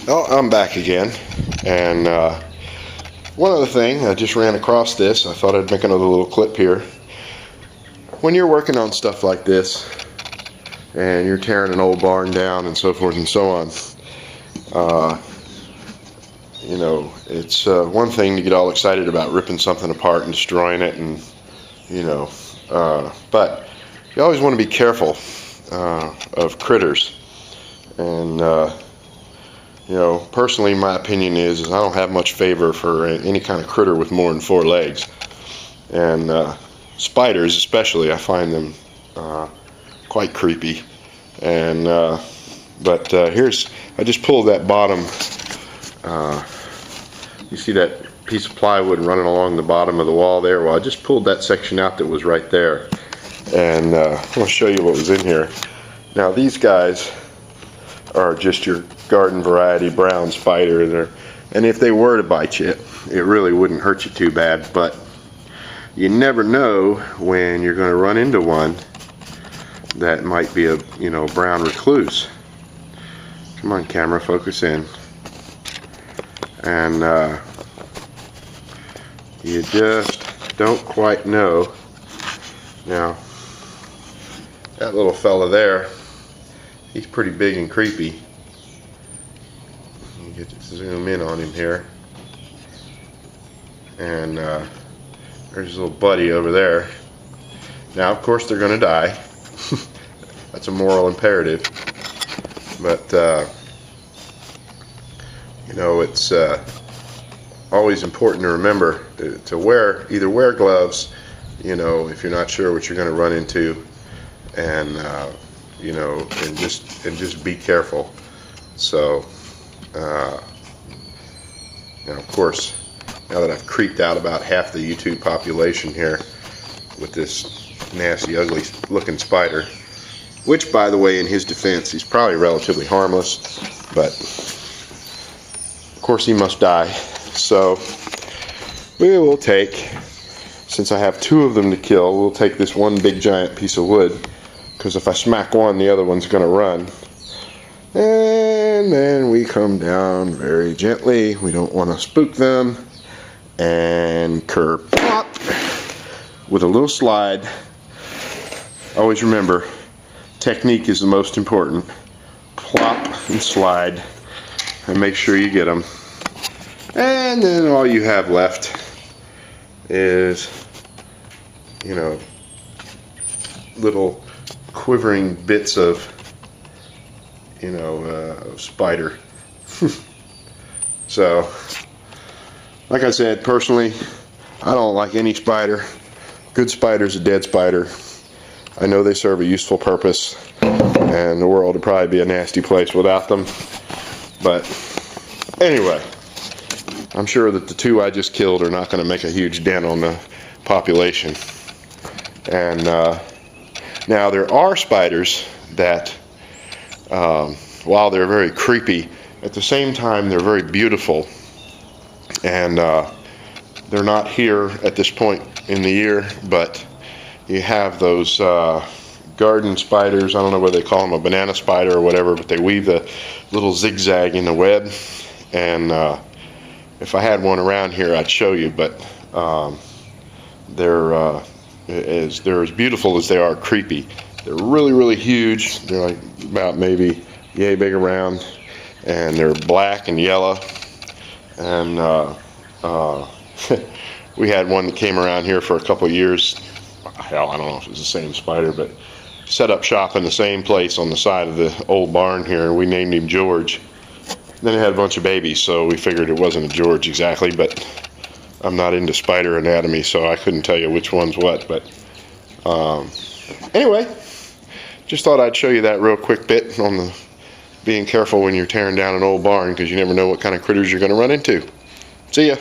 Well, I'm back again, and one other thing, I just ran across this. I thought I'd make another little clip here. When you're working on stuff like this, and you're tearing an old barn down and so forth and so on, you know, it's one thing to get all excited about ripping something apart and destroying it, and but you always want to be careful of critters. And personally, my opinion is I don't have much favor for any kind of critter with more than 4 legs. And spiders especially, I find them quite creepy. And but here's, I just pulled that bottom, you see that piece of plywood running along the bottom of the wall there? Well, I just pulled that section out that was right there. And I'll show you what was in here. Now these guys are just your garden variety brown spider, and if they were to bite you, it really wouldn't hurt you too bad, but you never know when you're going to run into one that might be a brown recluse. Come on, camera, focus in. And you just don't quite know. Now that little fella there, he's pretty big and creepy. You get to zoom in on him here. And there's his little buddy over there. Now, of course, they're going to die. That's a moral imperative. But, it's always important to remember to either wear gloves, if you're not sure what you're going to run into, and and just be careful. So now, of course, now that I've creeped out about half the YouTube population here with this nasty, ugly looking spider, which, by the way, in his defense, he's probably relatively harmless, but of course he must die. So we will take, since I have 2 of them to kill, we'll take this one big giant piece of wood, because if I smack one, the other one's going to run. And then we come down very gently. We don't want to spook them. And curb plop with a little slide. Always remember, technique is the most important. Plop and slide, and make sure you get them. And then all you have left is, little quivering bits of, spider. So, like I said, personally, I don't like any spider. Good spider's a dead spider. I know they serve a useful purpose, and the world would probably be a nasty place without them. But anyway, I'm sure that the 2 I just killed are not going to make a huge dent on the population. And now there are spiders that, while they're very creepy, at the same time they're very beautiful. And they're not here at this point in the year, but you have those garden spiders. I don't know whether they call them a banana spider or whatever, but they weave the little zigzag in the web. And if I had one around here, I'd show you, but they're as beautiful as they are creepy. They're really, really huge. They're like about maybe yay big around, and they're black and yellow. And we had one that came around here for a couple of years. Hell, I don't know if it was the same spider, but set up shop in the same place on the side of the old barn here, and we named him George. Then it had a bunch of babies, so we figured it wasn't a George exactly, but I'm not into spider anatomy, so I couldn't tell you which one's what. But anyway, just thought I'd show you that real quick bit on the being careful when you're tearing down an old barn, because you never know what kind of critters you're going to run into. See ya.